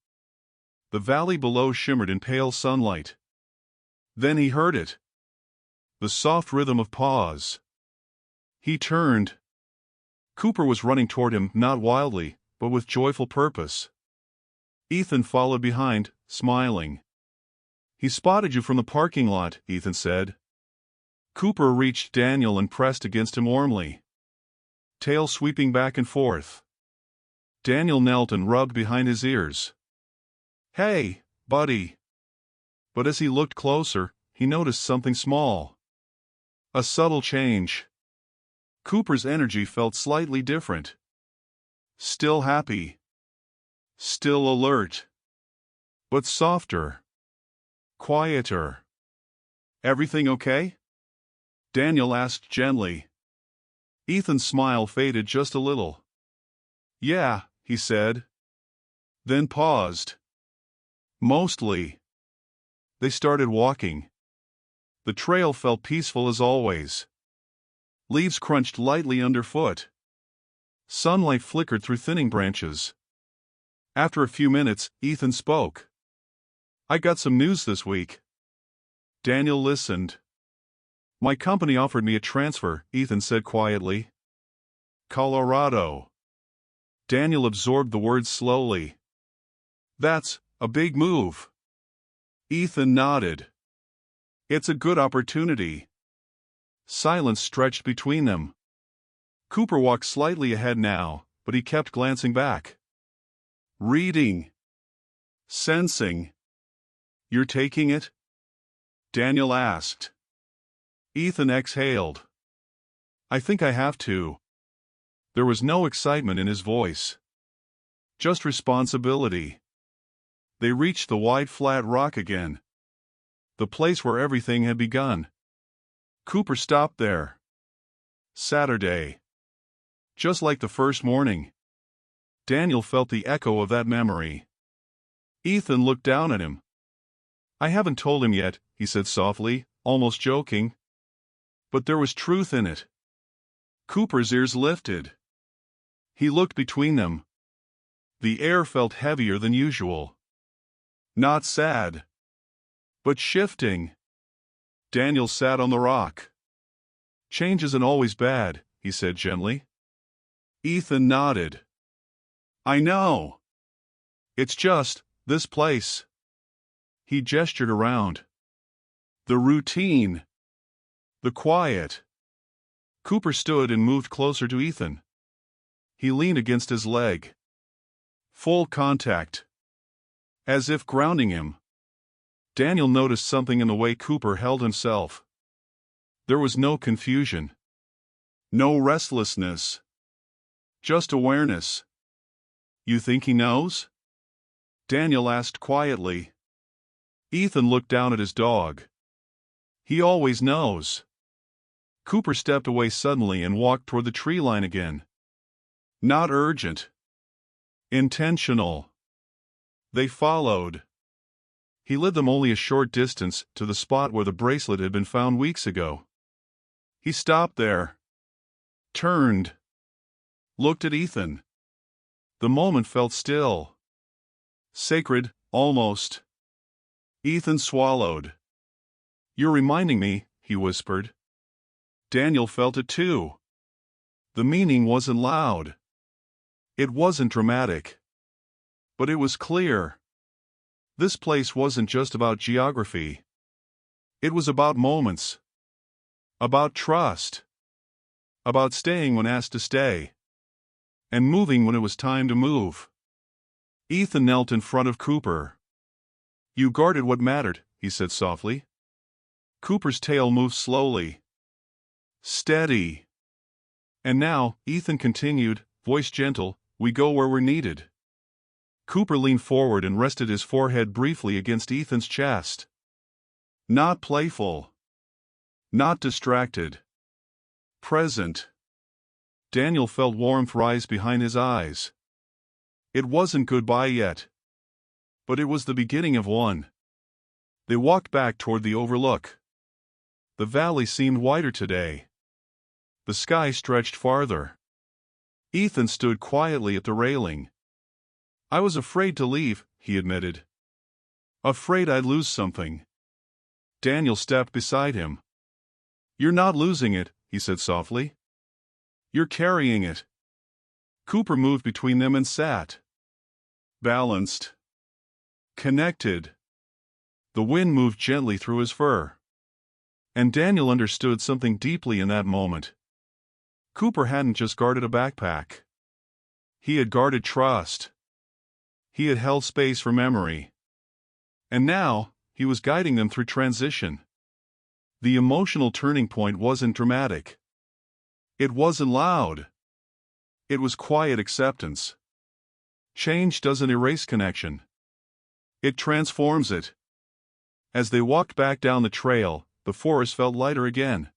The valley below shimmered in pale sunlight. Then he heard it. The soft rhythm of pause. He turned. Cooper was running toward him, not wildly, but with joyful purpose. Ethan followed behind, smiling. "He spotted you from the parking lot," Ethan said. Cooper reached Daniel and pressed against him warmly. Tail sweeping back and forth. Daniel knelt and rubbed behind his ears. "Hey, buddy." But as he looked closer, he noticed something small. A subtle change. Cooper's energy felt slightly different. Still happy. Still alert. But softer. Quieter. "Everything okay?" Daniel asked gently. Ethan's smile faded just a little. "Yeah," he said. Then paused. "Mostly." They started walking. The trail felt peaceful as always. Leaves crunched lightly underfoot. Sunlight flickered through thinning branches. After a few minutes, Ethan spoke. "I got some news this week." Daniel listened. "My company offered me a transfer," Ethan said quietly. "Colorado." Daniel absorbed the words slowly. "That's a big move." Ethan nodded. "It's a good opportunity." Silence stretched between them. Cooper walked slightly ahead now, but he kept glancing back. "Reading. Sensing. You're taking it?" Daniel asked. Ethan exhaled. "I think I have to." There was no excitement in his voice. Just responsibility. They reached the wide flat rock again. The place where everything had begun. Cooper stopped there. Saturday. Just like the first morning. Daniel felt the echo of that memory. Ethan looked down at him. "I haven't told him yet," he said softly, almost joking. But there was truth in it. Cooper's ears lifted. He looked between them. The air felt heavier than usual. Not sad, but shifting. Daniel sat on the rock. "Change isn't always bad," he said gently. Ethan nodded. "I know. It's just, this place." He gestured around. "The routine. The quiet." Cooper stood and moved closer to Ethan. He leaned against his leg. Full contact. As if grounding him. Daniel noticed something in the way Cooper held himself. There was no confusion. No restlessness. Just awareness. "You think he knows?" Daniel asked quietly. Ethan looked down at his dog. "He always knows." Cooper stepped away suddenly and walked toward the tree line again. Not urgent. Intentional. They followed. He led them only a short distance to the spot where the bracelet had been found weeks ago. He stopped there. Turned. Looked at Ethan. The moment felt still. Sacred, almost. Ethan swallowed. "You're reminding me," he whispered. Daniel felt it too. The meaning wasn't loud. It wasn't dramatic. But it was clear. This place wasn't just about geography. It was about moments. About trust. About staying when asked to stay. And moving when it was time to move. Ethan knelt in front of Cooper. "You guarded what mattered," he said softly. Cooper's tail moved slowly. "Steady." "And now," Ethan continued, voice gentle, "we go where we're needed." Cooper leaned forward and rested his forehead briefly against Ethan's chest. Not playful. Not distracted. Present. Daniel felt warmth rise behind his eyes. It wasn't goodbye yet. But it was the beginning of one. They walked back toward the overlook. The valley seemed wider today. The sky stretched farther. Ethan stood quietly at the railing. "I was afraid to leave," he admitted. "Afraid I'd lose something." Daniel stepped beside him. "You're not losing it," he said softly. "You're carrying it." Cooper moved between them and sat. Balanced. Connected. The wind moved gently through his fur. And Daniel understood something deeply in that moment. Cooper hadn't just guarded a backpack. He had guarded trust. He had held space for memory. And now, he was guiding them through transition. The emotional turning point wasn't dramatic. It wasn't loud. It was quiet acceptance. Change doesn't erase connection. It transforms it. As they walked back down the trail, the forest felt lighter again.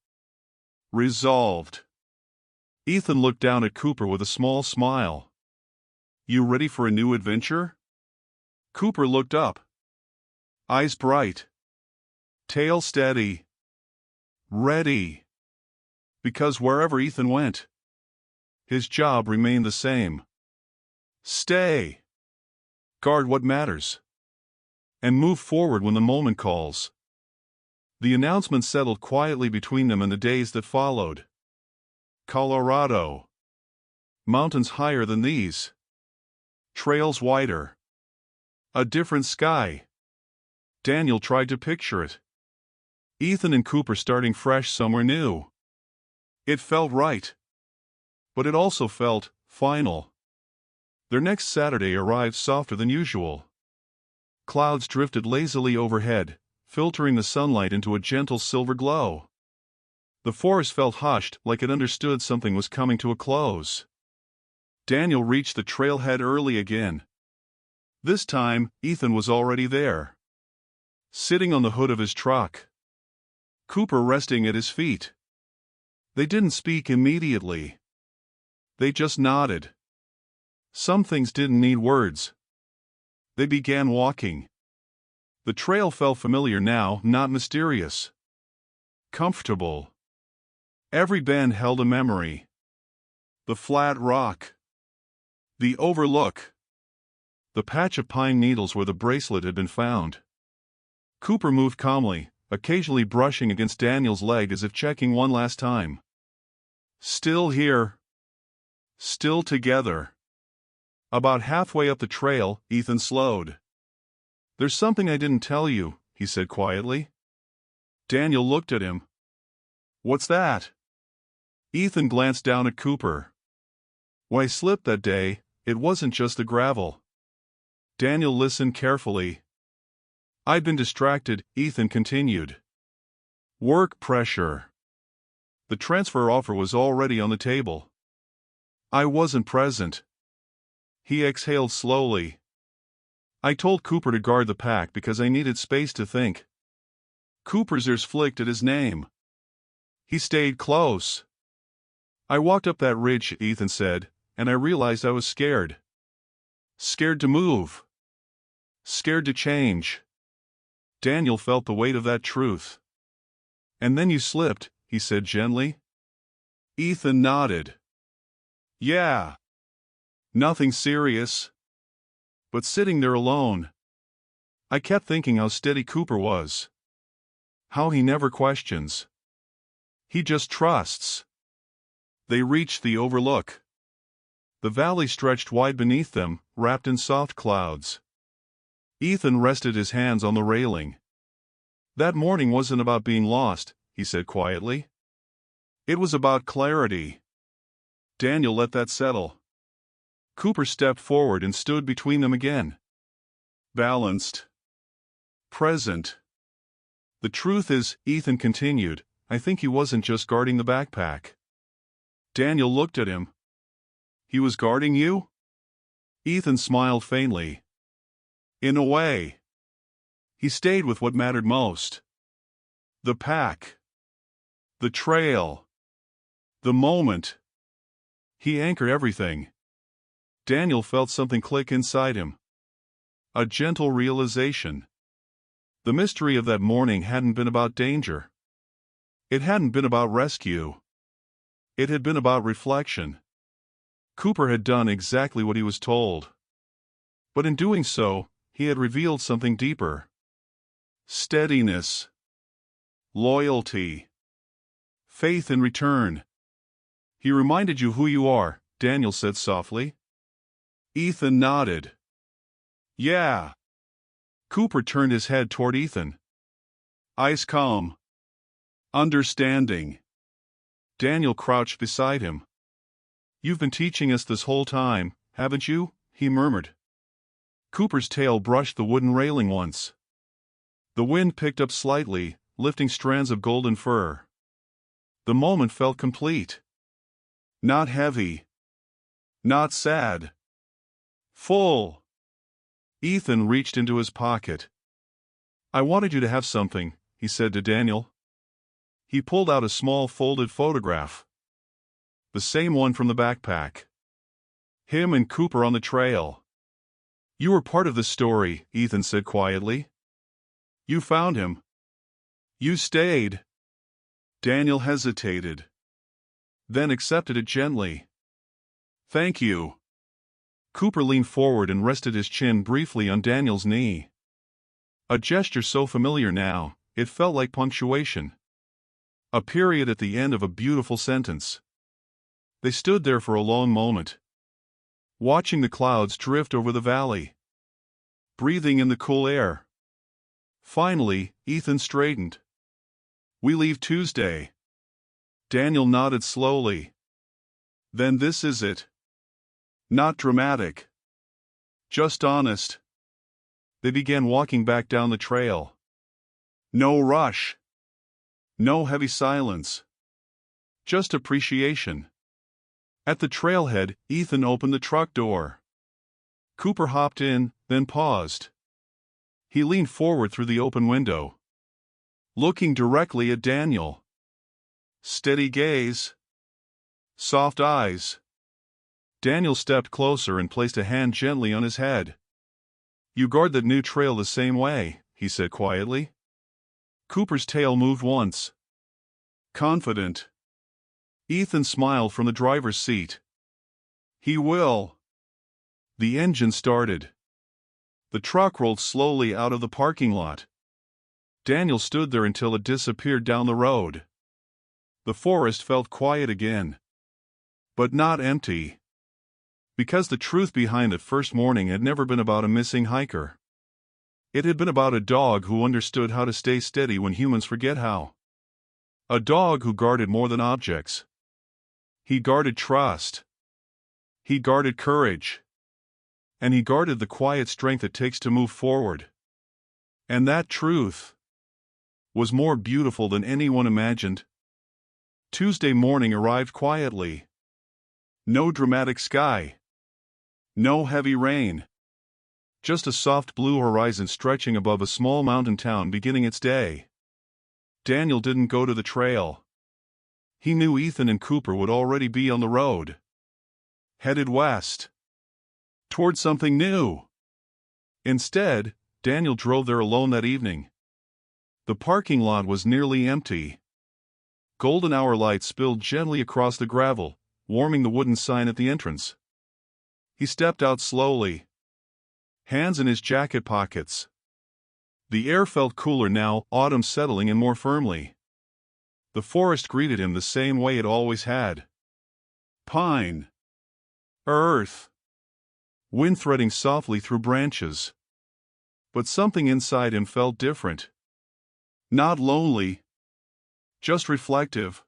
Resolved. Ethan looked down at Cooper with a small smile. "You ready for a new adventure?" Cooper looked up. Eyes bright. Tail steady. Ready. Because wherever Ethan went, his job remained the same. Stay. Guard what matters. And move forward when the moment calls. The announcement settled quietly between them in the days that followed. Colorado. Mountains higher than these. Trails wider. A different sky. Daniel tried to picture it. Ethan and Cooper starting fresh somewhere new. It felt right. But it also felt final. Their next Saturday arrived softer than usual. Clouds drifted lazily overhead, filtering the sunlight into a gentle silver glow. The forest felt hushed, like it understood something was coming to a close. Daniel reached the trailhead early again. This time, Ethan was already there. Sitting on the hood of his truck. Cooper resting at his feet. They didn't speak immediately. They just nodded. Some things didn't need words. They began walking. The trail felt familiar now, not mysterious. Comfortable. Every bend held a memory. The flat rock. The overlook. The patch of pine needles where the bracelet had been found. Cooper moved calmly, occasionally brushing against Daniel's leg as if checking one last time. Still here. Still together. About halfway up the trail, Ethan slowed. "There's something I didn't tell you," he said quietly. Daniel looked at him. "What's that?" Ethan glanced down at Cooper. "When I slipped that day, it wasn't just the gravel." Daniel listened carefully. "I'd been distracted," Ethan continued. "Work pressure. The transfer offer was already on the table. I wasn't present." He exhaled slowly. "I told Cooper to guard the pack because I needed space to think." Cooper's ears flicked at his name. He stayed close. "I walked up that ridge," Ethan said, "and I realized I was scared. Scared to move. Scared to change." Daniel felt the weight of that truth. "And then you slipped," he said gently. Ethan nodded. "Yeah. Nothing serious." But sitting there alone, I kept thinking how steady Cooper was. How he never questions. He just trusts. They reached the overlook. The valley stretched wide beneath them, wrapped in soft clouds. Ethan rested his hands on the railing. That morning wasn't about being lost, he said quietly. It was about clarity. Daniel let that settle. Cooper stepped forward and stood between them again. Balanced. Present. The truth is, Ethan continued, I think he wasn't just guarding the backpack. Daniel looked at him. He was guarding you? Ethan smiled faintly. In a way. He stayed with what mattered most. The pack. The trail. The moment. He anchored everything. Daniel felt something click inside him. A gentle realization. The mystery of that morning hadn't been about danger. It hadn't been about rescue. It had been about reflection. Cooper had done exactly what he was told. But in doing so, he had revealed something deeper. Steadiness. Loyalty. Faith in return. He reminded you who you are, Daniel said softly. Ethan nodded. Yeah. Cooper turned his head toward Ethan. Eyes calm. Understanding. Daniel crouched beside him. You've been teaching us this whole time, haven't you? He murmured. Cooper's tail brushed the wooden railing once. The wind picked up slightly, lifting strands of golden fur. The moment felt complete. Not heavy. Not sad. Full. Ethan reached into his pocket. I wanted you to have something, he said to Daniel. He pulled out a small folded photograph. The same one from the backpack. Him and Cooper on the trail. You were part of the story, Ethan said quietly. You found him. You stayed. Daniel hesitated. Then accepted it gently. Thank you. Cooper leaned forward and rested his chin briefly on Daniel's knee. A gesture so familiar now, it felt like punctuation. A period at the end of a beautiful sentence. They stood there for a long moment, watching the clouds drift over the valley, breathing in the cool air. Finally, Ethan straightened. We leave Tuesday. Daniel nodded slowly. Then this is it. Not dramatic. Just honest. They began walking back down the trail. No rush. No heavy silence. Just appreciation. At the trailhead, Ethan opened the truck door. Cooper hopped in, then paused. He leaned forward through the open window, looking directly at Daniel. Steady gaze. Soft eyes. Daniel stepped closer and placed a hand gently on his head. You guard that new trail the same way, he said quietly. Cooper's tail moved once. Confident. Ethan smiled from the driver's seat. He will. The engine started. The truck rolled slowly out of the parking lot. Daniel stood there until it disappeared down the road. The forest felt quiet again. But not empty. Because the truth behind that first morning had never been about a missing hiker. It had been about a dog who understood how to stay steady when humans forget how. A dog who guarded more than objects. He guarded trust. He guarded courage. And he guarded the quiet strength it takes to move forward. And that truth was more beautiful than anyone imagined. Tuesday morning arrived quietly. No dramatic sky. No heavy rain. Just a soft blue horizon stretching above a small mountain town beginning its day. Daniel didn't go to the trail. He knew Ethan and Cooper would already be on the road. Headed west. Toward something new. Instead, Daniel drove there alone that evening. The parking lot was nearly empty. Golden hour light spilled gently across the gravel, warming the wooden sign at the entrance. He stepped out slowly, hands in his jacket pockets. The air felt cooler now, autumn settling in more firmly. The forest greeted him the same way it always had. Pine. Earth. Wind threading softly through branches. But something inside him felt different. Not lonely. Just reflective.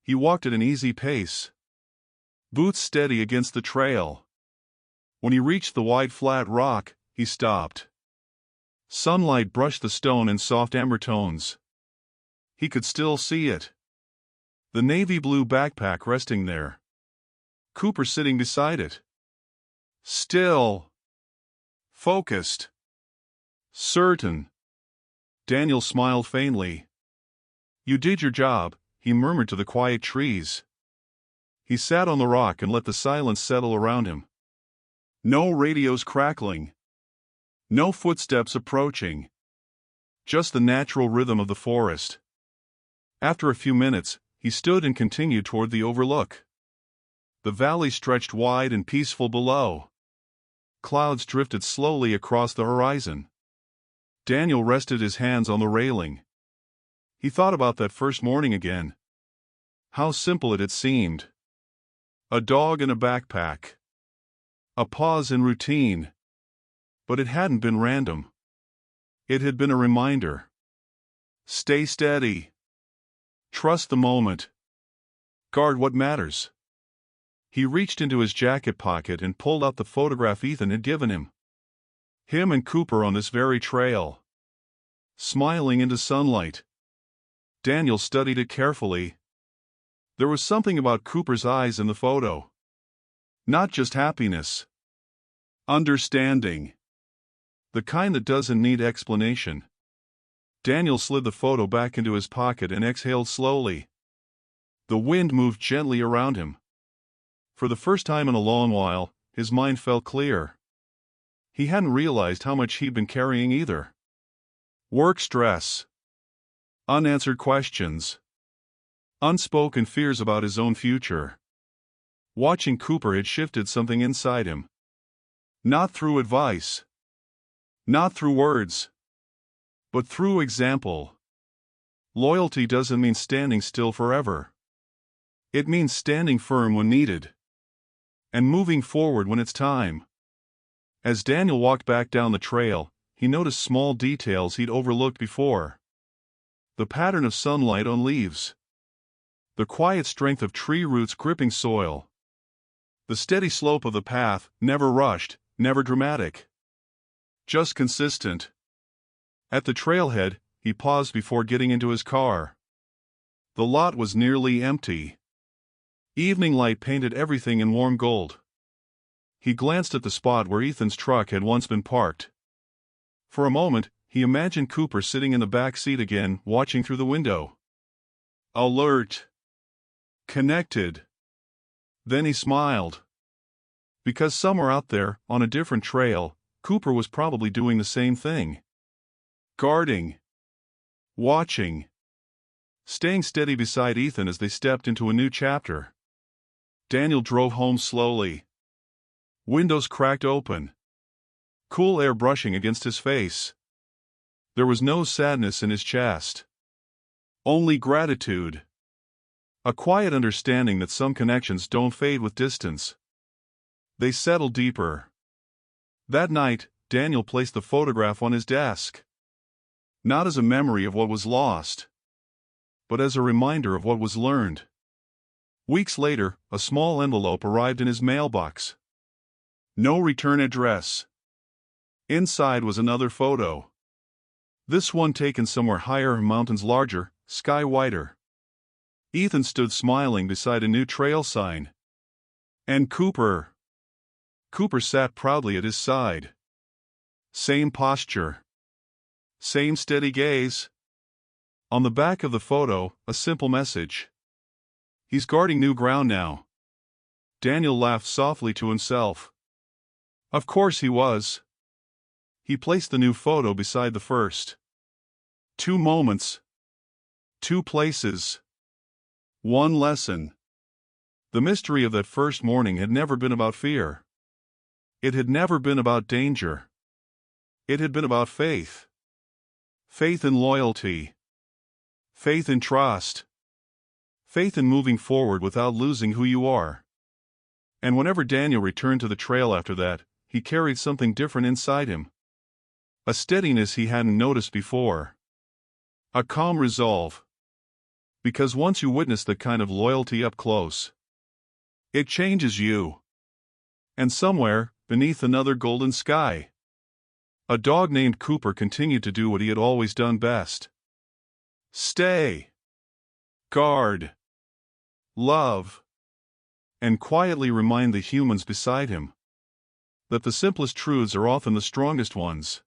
He walked at an easy pace. Boots steady against the trail. When he reached the wide flat rock, he stopped. Sunlight brushed the stone in soft amber tones. He could still see it. The navy blue backpack resting there. Cooper sitting beside it. Still. Focused. Certain. Daniel smiled faintly. You did your job, he murmured to the quiet trees. He sat on the rock and let the silence settle around him. No radios crackling. No footsteps approaching. Just the natural rhythm of the forest. After a few minutes, he stood and continued toward the overlook. The valley stretched wide and peaceful below. Clouds drifted slowly across the horizon. Daniel rested his hands on the railing. He thought about that first morning again. How simple it had seemed. A dog and a backpack. A pause in routine. But it hadn't been random. It had been a reminder. Stay steady. Trust the moment. Guard what matters. He reached into his jacket pocket and pulled out the photograph Ethan had given him. Him and Cooper on this very trail. Smiling into sunlight. Daniel studied it carefully. There was something about Cooper's eyes in the photo. Not just happiness. Understanding. The kind that doesn't need explanation. Daniel slid the photo back into his pocket and exhaled slowly. The wind moved gently around him. For the first time in a long while, his mind felt clear. He hadn't realized how much he'd been carrying either. Work stress. Unanswered questions. Unspoken fears about his own future. Watching Cooper had shifted something inside him. Not through advice. Not through words. But through example. Loyalty doesn't mean standing still forever. It means standing firm when needed. And moving forward when it's time. As Daniel walked back down the trail, he noticed small details he'd overlooked before. The pattern of sunlight on leaves. The quiet strength of tree roots gripping soil. The steady slope of the path, never rushed, never dramatic. Just consistent. At the trailhead, he paused before getting into his car. The lot was nearly empty. Evening light painted everything in warm gold. He glanced at the spot where Ethan's truck had once been parked. For a moment, he imagined Cooper sitting in the back seat again, watching through the window. Alert. Connected. Then he smiled. Because somewhere out there, on a different trail, Cooper was probably doing the same thing. Guarding. Watching. Staying steady beside Ethan as they stepped into a new chapter. Daniel drove home slowly. Windows cracked open. Cool air brushing against his face. There was no sadness in his chest. Only gratitude. A quiet understanding that some connections don't fade with distance. They settle deeper. That night, Daniel placed the photograph on his desk. Not as a memory of what was lost, but as a reminder of what was learned. Weeks later, a small envelope arrived in his mailbox. No return address. Inside was another photo. This one taken somewhere higher, mountains larger, sky wider. Ethan stood smiling beside a new trail sign. And Cooper. Cooper sat proudly at his side. Same posture. Same steady gaze. On the back of the photo, a simple message. He's guarding new ground now. Daniel laughed softly to himself. Of course he was. He placed the new photo beside the first. 2 moments. 2 places. 1 lesson. The mystery of that first morning had never been about fear. It had never been about danger. It had been about faith. Faith in loyalty. Faith in trust. Faith in moving forward without losing who you are. And whenever Daniel returned to the trail after that, he carried something different inside him. A steadiness he hadn't noticed before. A calm resolve. Because once you witness that kind of loyalty up close, it changes you. And somewhere, beneath another golden sky, a dog named Cooper continued to do what he had always done best. Stay. Guard. Love. And quietly remind the humans beside him that the simplest truths are often the strongest ones.